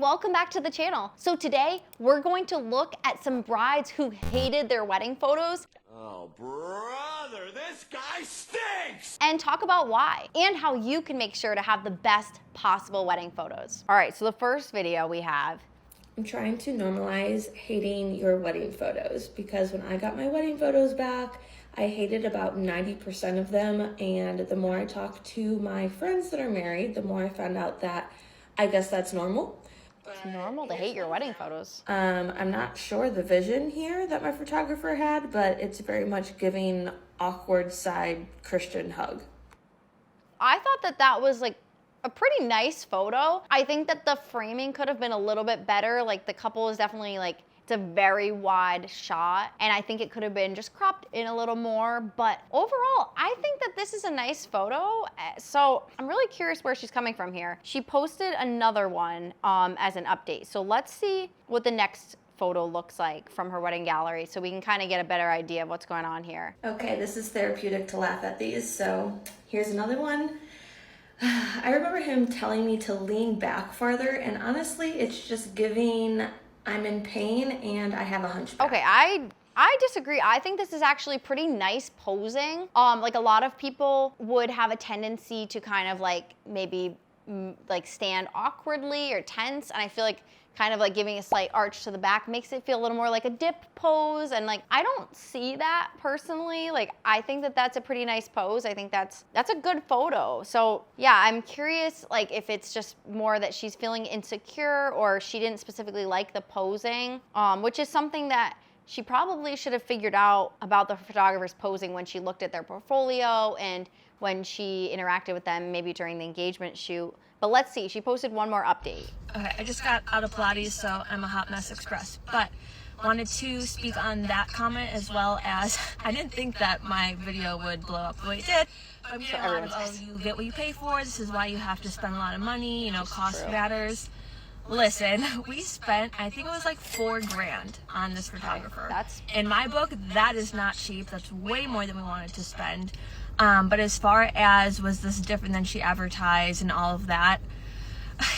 welcome back to the channel. So today we're going to look at some brides who hated their wedding photos. Oh, brother, this guy stinks! And talk about why and how you can make sure to have the best possible wedding photos. All right, so the first video we have. I'm trying to normalize hating your wedding photos because when I got my wedding photos back, I hated about 90% of them. And the more I talked to my friends that are married, the more I found out that I guess that's normal. It's normal to hate your wedding photos. I'm not sure the vision here that my photographer had, but it's very much giving awkward side Christian hug. I thought that that was like a pretty nice photo. I think that the framing could have been a little bit better. Like the couple is definitely like, it's a very wide shot, and I think it could have been just cropped in a little more. But overall, I think that this is a nice photo. So I'm really curious where she's coming from here. She posted another one as an update. So let's see what the next photo looks like from her wedding gallery so we can kind of get a better idea of what's going on here. Okay, this is therapeutic to laugh at these. So here's another one. I remember him telling me to lean back farther, and honestly, it's just giving I'm in pain and I have a hunchback. Okay, I disagree. I think this is actually pretty nice posing. Like a lot of people would have a tendency to kind of like maybe like stand awkwardly or tense, and I feel like kind of like giving a slight arch to the back makes it feel a little more like a dip pose, and like I don't see that personally. Like I think that that's a pretty nice pose. I think that's a good photo. So yeah, I'm curious like if it's just more that she's feeling insecure or she didn't specifically like the posing, which is something that she probably should have figured out about the photographer's posing when she looked at their portfolio and when she interacted with them maybe during the engagement shoot. But let's see, she posted one more update. Okay, I just got out of Pilates, so I'm a hot mess express. But wanted to speak on that comment as well as I didn't think that my video would blow up the way it did. I'm getting a lot of, oh, you get what you pay for. This is why you have to spend a lot of money. You know, cost matters. Listen, we spent, I think it was like $4,000 on this photographer. That's in my book, that is not cheap. That's way more than we wanted to spend. But as far as was this different than she advertised and all of that,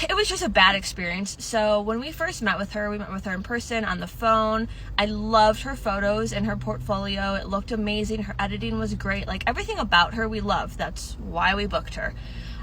it was just a bad experience. So when we first met with her, we met with her in person, on the phone. I loved her photos and her portfolio. It looked amazing. Her editing was great. Like everything about her we loved. That's why we booked her.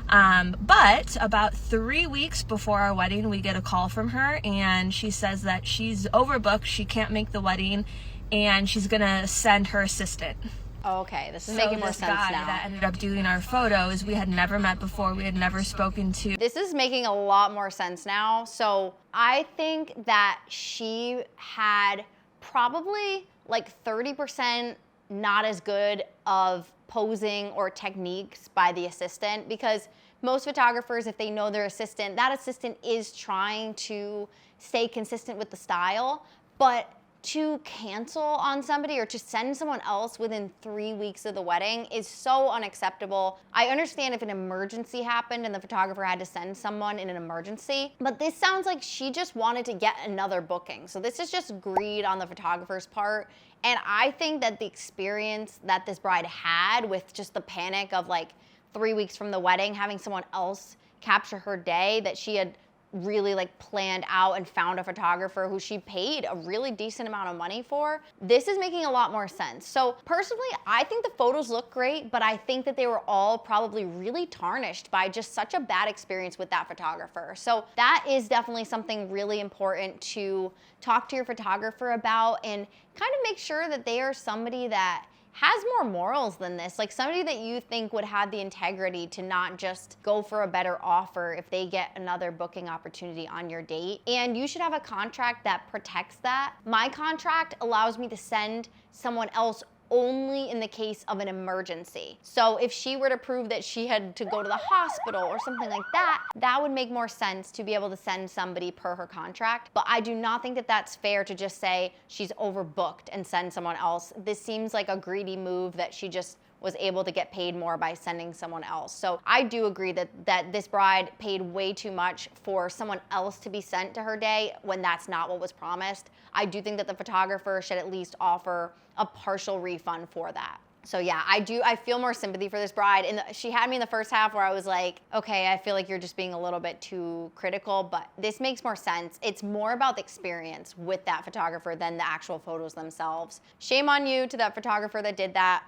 But about 3 weeks before our wedding, we get a call from her and she says that she's overbooked. She can't make the wedding and she's gonna send her assistant. okay, this is making more sense guy now. that ended up doing our photos, we had never met before, we had never spoken to. This is making a lot more sense now. So I think that she had probably like 30% not as good of posing or techniques by the assistant, because most photographers, if they know their assistant, that assistant is trying to stay consistent with the style, but to cancel on somebody or to send someone else within 3 weeks of the wedding is so unacceptable. I understand if an emergency happened and the photographer had to send someone in an emergency, but this sounds like she just wanted to get another booking. So this is just greed on the photographer's part. And I think that the experience that this bride had with just the panic of like 3 weeks from the wedding, having someone else capture her day that she had really like planned out and found a photographer who she paid a really decent amount of money for, this is making a lot more sense. So personally, I think the photos look great, but I think that they were all probably really tarnished by just such a bad experience with that photographer. So that is definitely something really important to talk to your photographer about and kind of make sure that they are somebody that has more morals than this, like somebody that you think would have the integrity to not just go for a better offer if they get another booking opportunity on your date. And you should have a contract that protects that. My contract allows me to send someone else only in the case of an emergency. So if she were to prove that she had to go to the hospital or something like that, that would make more sense to be able to send somebody per her contract. But I do not think that that's fair to just say she's overbooked and send someone else. This seems like a greedy move that she just was able to get paid more by sending someone else. So I do agree that this bride paid way too much for someone else to be sent to her day when that's not what was promised. I do think that the photographer should at least offer a partial refund for that. So yeah, I feel more sympathy for this bride. And she had me in the first half where I was like, okay, I feel like you're just being a little bit too critical, but this makes more sense. It's more about the experience with that photographer than the actual photos themselves. Shame on you to that photographer that did that.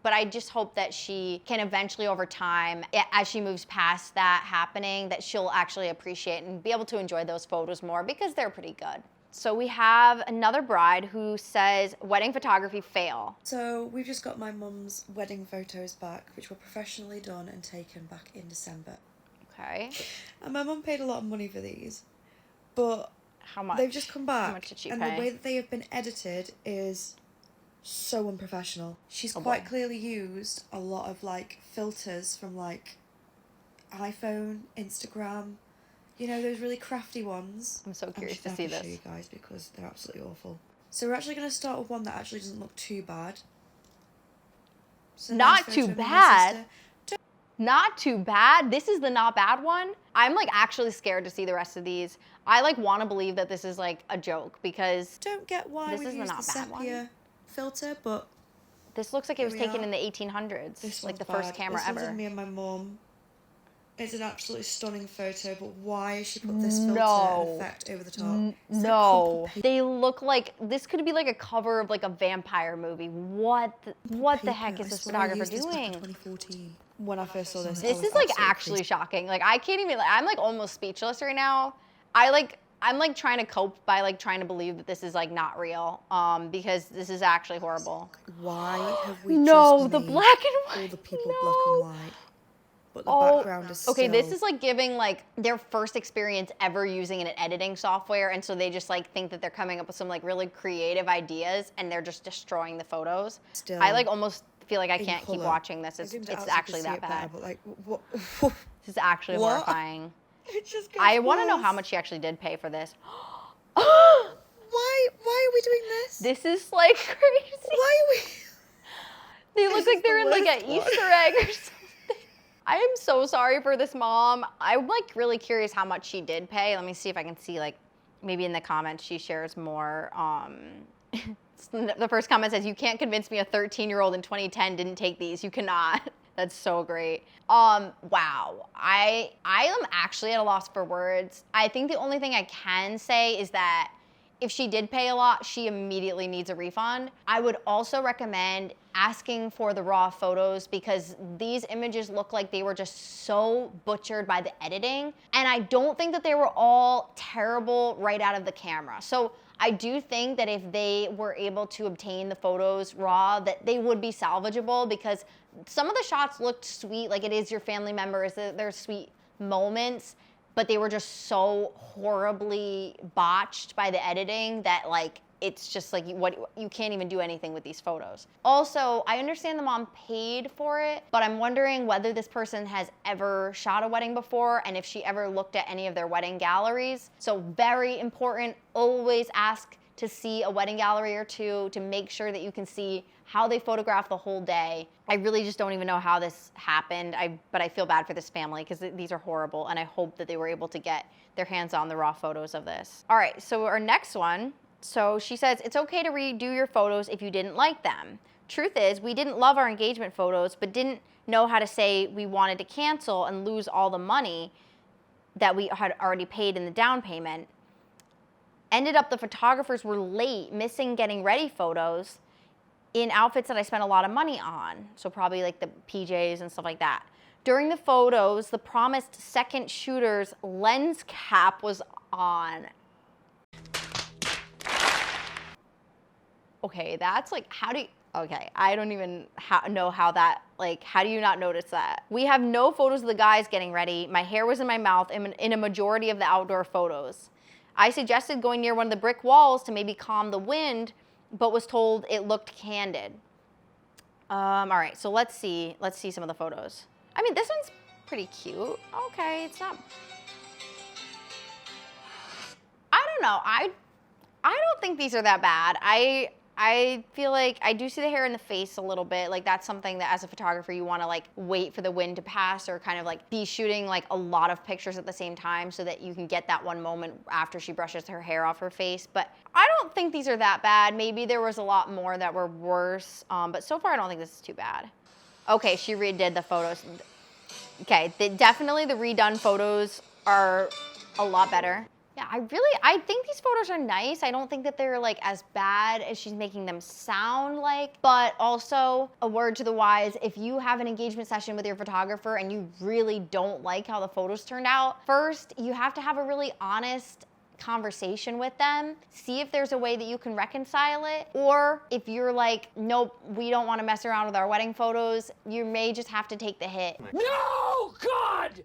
But I just hope that she can eventually over time, as she moves past that happening, that she'll actually appreciate and be able to enjoy those photos more because they're pretty good. So we have another bride who says, wedding photography fail. So we've just got my mum's wedding photos back, which were professionally done and taken back in December. Okay. And my mum paid a lot of money for these, but How much? they've just come back. How much did she and pay? the way that they have been edited is so unprofessional. She's boy. quite clearly used a lot of like filters from like iPhone, Instagram, you know, those really crafty ones. I'm so I'm curious just to gonna see have this. show you guys because they're absolutely awful. So we're actually going to start with one that actually doesn't look too bad. So Not nice too photo of me and my bad. sister. Not too bad. This is the not bad one. I'm like actually scared to see the rest of these. I like want to believe that this is like a joke because Don't get why This we've is the used not the bad one. sepia filter, but this looks like it was Here we taken are. in the 1800s. this Like one's the first bad. camera This one's ever. of me and my mum. It's an absolutely stunning photo, but why has she put this filter No. and effect over the top? It's like No, crumpled they look like this could be like a cover of like a vampire movie. What the paper. heck is I this swear I photographer used this back in doing? 2014. When I first saw this, I This was is like absolutely actually shocking. Like I can't even. I'm like almost speechless right now. I'm like trying to cope by like trying to believe that this is like not real. Because this is actually horrible. Why have we No, just the made black and white. all the people No. black and white? But the Oh, background is okay, this still- is like giving like their first experience ever using an editing software, and so they just like think that they're coming up with some like really creative ideas, and they're just destroying the photos. Still I like almost feel like I in can't keep colour. watching this. I It's zoomed it out it's so you actually could see that it better, bad. but like, what? This is actually What? horrifying. It just gets I want to know worse. how much she actually did pay for this. Why are we doing this? This is like crazy. Why are we? They look This like is they're the in like worst an one. Easter egg or something. I am so sorry for this mom. I'm like really curious how much she did pay. Let me see if I can see like maybe in the comments she shares more. The first comment says, "You can't convince me a 13-year-old in 2010 didn't take these. You cannot." That's so great. Wow. I am actually at a loss for words. I think the only thing I can say is that if she did pay a lot, she immediately needs a refund. I would also recommend asking for the raw photos because these images look like they were just so butchered by the editing. And I don't think that they were all terrible right out of the camera. So I do think that if they were able to obtain the photos raw, that they would be salvageable because some of the shots looked sweet, like it is your family members, they're sweet moments, but they were just so horribly botched by the editing that like it's just like you can't even do anything with these photos. Also, I understand the mom paid for it, but I'm wondering whether this person has ever shot a wedding before and if she ever looked at any of their wedding galleries. So very important, always ask to see a wedding gallery or two to make sure that you can see how they photograph the whole day. I really just don't even know how this happened, but I feel bad for this family because these are horrible, and I hope that they were able to get their hands on the raw photos of this. All right, so our next one. So she says, it's okay to redo your photos if you didn't like them. Truth is, we didn't love our engagement photos, but didn't know how to say we wanted to cancel and lose all the money that we had already paid in the down payment. Ended up the photographers were late, missing getting ready photos in outfits that I spent a lot of money on. So probably like the PJs and stuff like that. During the photos, the promised second shooter's lens cap was on. Okay, that's like, okay, I don't even know how that, like, how do you not notice that? We have no photos of the guys getting ready. My hair was in my mouth in a majority of the outdoor photos. I suggested going near one of the brick walls to maybe calm the wind, but was told it looked candid. All right, so let's see some of the photos. I mean, this one's pretty cute. Okay, it's not, I don't know. I don't think these are that bad. I feel like I do see the hair in the face a little bit. Like that's something that as a photographer you want to like wait for the wind to pass or kind of like be shooting like a lot of pictures at the same time so that you can get that one moment after she brushes her hair off her face. But I don't think these are that bad. Maybe there was a lot more that were worse, but so far I don't think this is too bad. Okay, she redid the photos. Okay, definitely the redone photos are a lot better. Yeah, I think these photos are nice. I don't think that they're like as bad as she's making them sound like, but also a word to the wise, if you have an engagement session with your photographer and you really don't like how the photos turned out, first, you have to have a really honest conversation with them, see if there's a way that you can reconcile it, or if you're like, nope, we don't want to mess around with our wedding photos, you may just have to take the hit. No, God!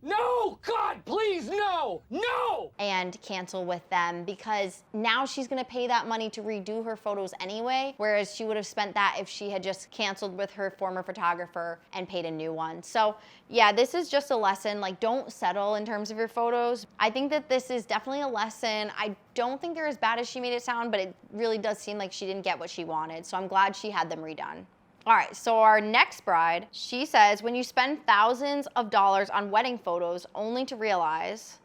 No, God, please, no, no! And cancel with them, because now she's gonna pay that money to redo her photos anyway, whereas she would have spent that if she had just canceled with her former photographer and paid a new one. So yeah, this is just a lesson, like don't settle in terms of your photos. I think that this is definitely a lesson. I don't think they're as bad as she made it sound, but it really does seem like she didn't get what she wanted. So I'm glad she had them redone. All right, so our next bride, she says, when you spend thousands of dollars on wedding photos only to realize,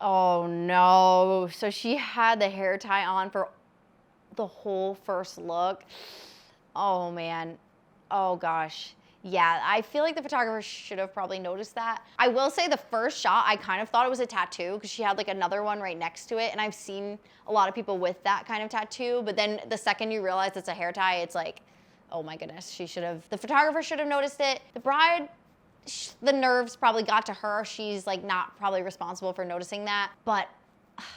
oh no, so she had the hair tie on for the whole first look. Oh man, oh gosh. Yeah, I feel like the photographer should have probably noticed that. I will say the first shot, I kind of thought it was a tattoo because she had like another one right next to it. And I've seen a lot of people with that kind of tattoo. But then the second you realize it's a hair tie, it's like, oh my goodness, the photographer should have noticed it. The bride, the nerves probably got to her. She's like not probably responsible for noticing that. But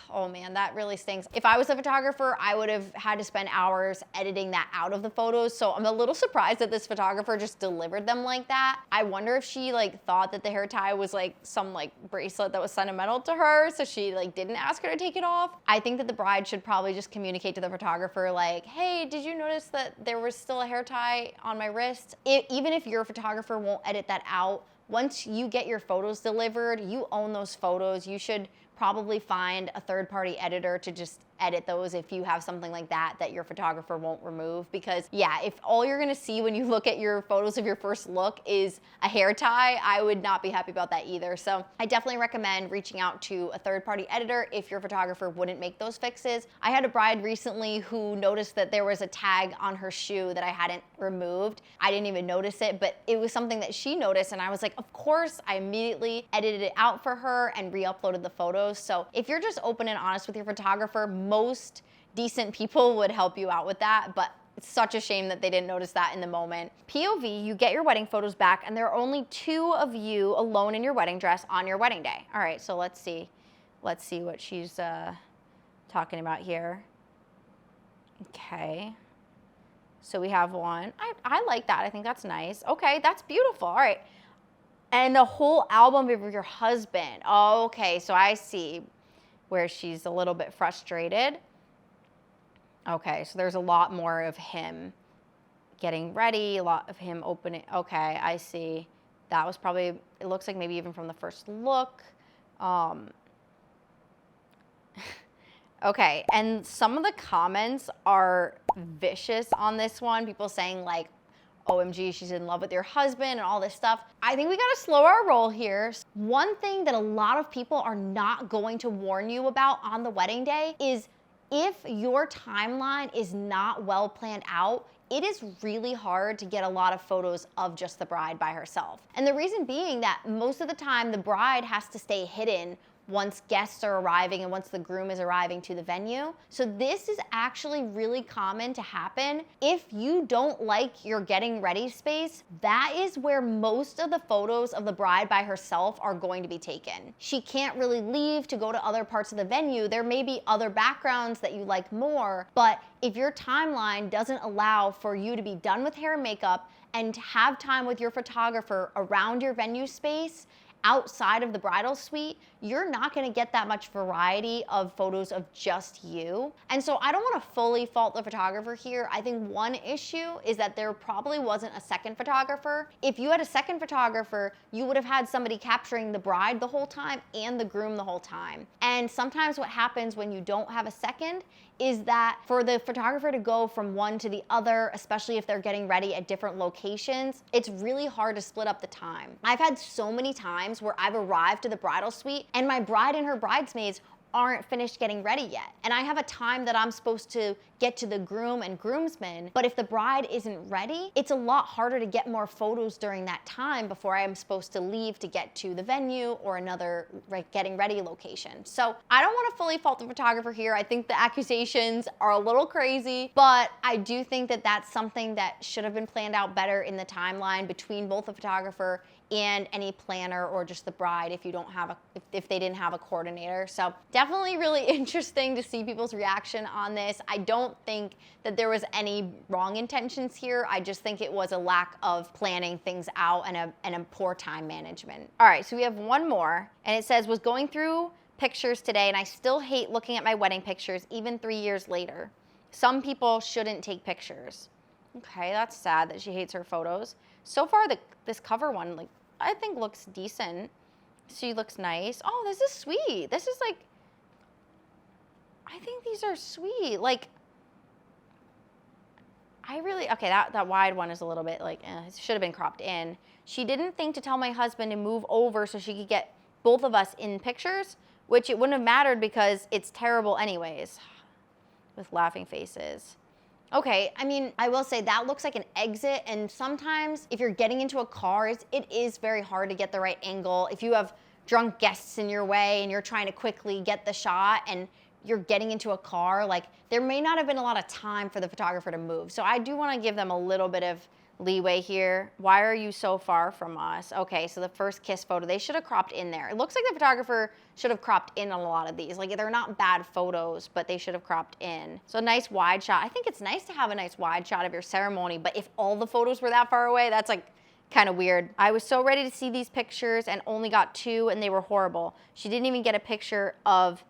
oh man, that really stinks. If I was a photographer, I would have had to spend hours editing that out of the photos. So I'm a little surprised that this photographer just delivered them like that. I wonder if she like thought that the hair tie was like some like bracelet that was sentimental to her, so she like didn't ask her to take it off. I think that the bride should probably just communicate to the photographer like, hey, did you notice that there was still a hair tie on my wrist? Even if your photographer won't edit that out, once you get your photos delivered, you own those photos. You should probably find a third-party editor to just edit those if you have something like that your photographer won't remove. Because yeah, if all you're gonna see when you look at your photos of your first look is a hair tie, I would not be happy about that either. So I definitely recommend reaching out to a third-party editor if your photographer wouldn't make those fixes. I had a bride recently who noticed that there was a tag on her shoe that I hadn't removed. I didn't even notice it, but it was something that she noticed, and I was like, of course. I immediately edited it out for her and re-uploaded the photos. So if you're just open and honest with your photographer, most decent people would help you out with that, but it's such a shame that they didn't notice that in the moment. POV, you get your wedding photos back and there are only 2 of you alone in your wedding dress on your wedding day. All right, so let's see what she's talking about here. Okay, so we have one. I like that. I think that's nice. Okay, that's beautiful. All right, and the whole album of your husband. Oh, okay, so I see where she's a little bit frustrated. Okay, so there's a lot more of him getting ready, a lot of him opening. Okay, I see. That was probably, it looks like maybe even from the first look. Okay, and some of the comments are vicious on this one. People saying like, OMG, she's in love with your husband and all this stuff. I think we gotta slow our roll here. One thing that a lot of people are not going to warn you about on the wedding day is if your timeline is not well planned out, it is really hard to get a lot of photos of just the bride by herself. And the reason being that most of the time the bride has to stay hidden once guests are arriving and once the groom is arriving to the venue. So this is actually really common to happen. If you don't like your getting ready space, that is where most of the photos of the bride by herself are going to be taken. She can't really leave to go to other parts of the venue. There may be other backgrounds that you like more, but if your timeline doesn't allow for you to be done with hair and makeup and to have time with your photographer around your venue space, outside of the bridal suite, you're not gonna get that much variety of photos of just you. And so I don't wanna fully fault the photographer here. I think one issue is that there probably wasn't a second photographer. If you had a second photographer, you would have had somebody capturing the bride the whole time and the groom the whole time. And sometimes what happens when you don't have a second is that for the photographer to go from one to the other, especially if they're getting ready at different locations, it's really hard to split up the time. I've had so many times where I've arrived to the bridal suite and my bride and her bridesmaids aren't finished getting ready yet. And I have a time that I'm supposed to get to the groom and groomsmen, but if the bride isn't ready, it's a lot harder to get more photos during that time before I am supposed to leave to get to the venue or another getting ready location. So I don't want to fully fault the photographer here. I think the accusations are a little crazy, but I do think that that's something that should have been planned out better in the timeline between both the photographer and any planner or just the bride if you don't have if they didn't have a coordinator. So definitely really interesting to see people's reaction on this. I don't think that there was any wrong intentions here. I just think it was a lack of planning things out and a poor time management. All right, so we have one more, and it says, was going through pictures today and I still hate looking at my wedding pictures even 3 years later. Some people shouldn't take pictures. Okay, that's sad that she hates her photos. So far, this cover one, like, I think looks decent. She looks nice. Oh, this is sweet. This is like, I think these are sweet. Like, okay, that wide one is a little bit like, it should have been cropped in. She didn't think to tell my husband to move over so she could get both of us in pictures, which it wouldn't have mattered because it's terrible anyways. With laughing faces. Okay, I mean, I will say that looks like an exit, and sometimes if you're getting into a car, it is very hard to get the right angle. If you have drunk guests in your way and you're trying to quickly get the shot and you're getting into a car, like, there may not have been a lot of time for the photographer to move. So I do want to give them a little bit of leeway here. Why are you so far from us? Okay, so the first kiss photo, they should have cropped in there. It looks like the photographer should have cropped in on a lot of these. Like, they're not bad photos, but they should have cropped in. So a nice wide shot. I think it's nice to have a nice wide shot of your ceremony, but if all the photos were that far away, that's like kind of weird. I was so ready to see these pictures and only got 2 and they were horrible. She didn't even get a picture of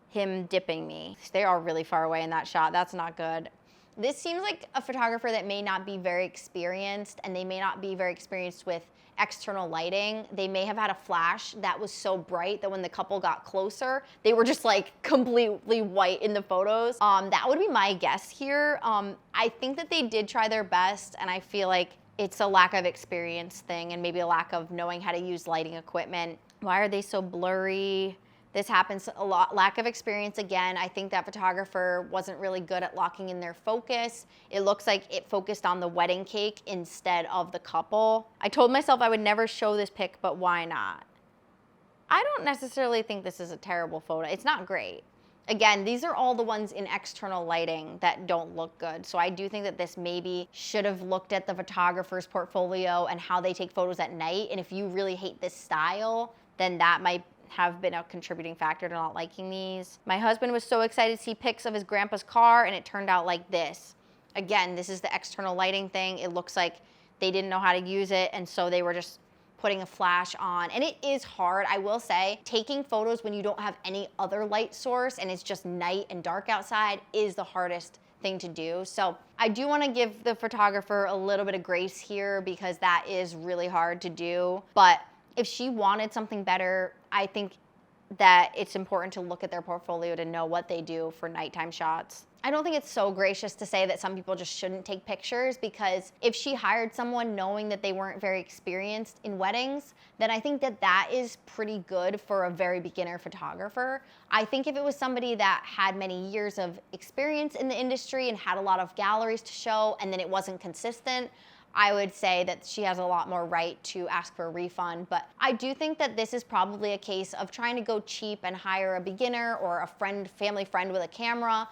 him dipping me. They are really far away in that shot. That's not good. This seems like a photographer that may not be very experienced, and they may not be very experienced with external lighting. They may have had a flash that was so bright that when the couple got closer, they were just like completely white in the photos. That would be my guess here. I think that they did try their best, and I feel like it's a lack of experience thing and maybe a lack of knowing how to use lighting equipment. Why are they so blurry? This happens a lot. Lack of experience again. I think that photographer wasn't really good at locking in their focus. It looks like it focused on the wedding cake instead of the couple. I told myself I would never show this pic, but why not? I don't necessarily think this is a terrible photo. It's not great. Again, these are all the ones in external lighting that don't look good. So I do think that this maybe should have looked at the photographer's portfolio and how they take photos at night. And if you really hate this style, then that might have been a contributing factor to not liking these. My husband was so excited to see pics of his grandpa's car, and it turned out like this. Again, this is the external lighting thing. It looks like they didn't know how to use it, and so they were just putting a flash on. And it is hard, I will say, taking photos when you don't have any other light source and it's just night and dark outside is the hardest thing to do. So I do want to give the photographer a little bit of grace here because that is really hard to do. But if she wanted something better, I think that it's important to look at their portfolio to know what they do for nighttime shots. I don't think it's so gracious to say that some people just shouldn't take pictures, because if she hired someone knowing that they weren't very experienced in weddings, then I think that that is pretty good for a very beginner photographer. I think if it was somebody that had many years of experience in the industry and had a lot of galleries to show and then it wasn't consistent, I would say that she has a lot more right to ask for a refund. But I do think that this is probably a case of trying to go cheap and hire a beginner or a friend, family friend with a camera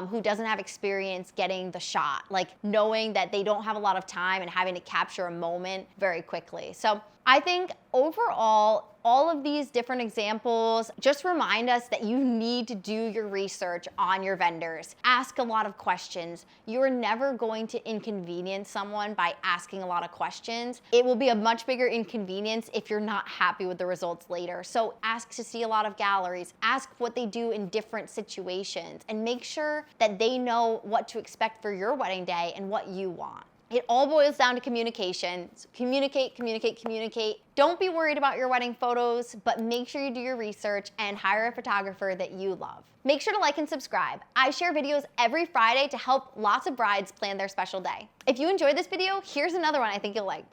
who doesn't have experience getting the shot, like knowing that they don't have a lot of time and having to capture a moment very quickly. So I think overall, all of these different examples just remind us that you need to do your research on your vendors. Ask a lot of questions. You're never going to inconvenience someone by asking a lot of questions. It will be a much bigger inconvenience if you're not happy with the results later. So ask to see a lot of galleries. Ask what they do in different situations, and make sure that they know what to expect for your wedding day and what you want. It all boils down to communication. So communicate, communicate, communicate. Don't be worried about your wedding photos, but make sure you do your research and hire a photographer that you love. Make sure to like and subscribe. I share videos every Friday to help lots of brides plan their special day. If you enjoyed this video, here's another one I think you'll like.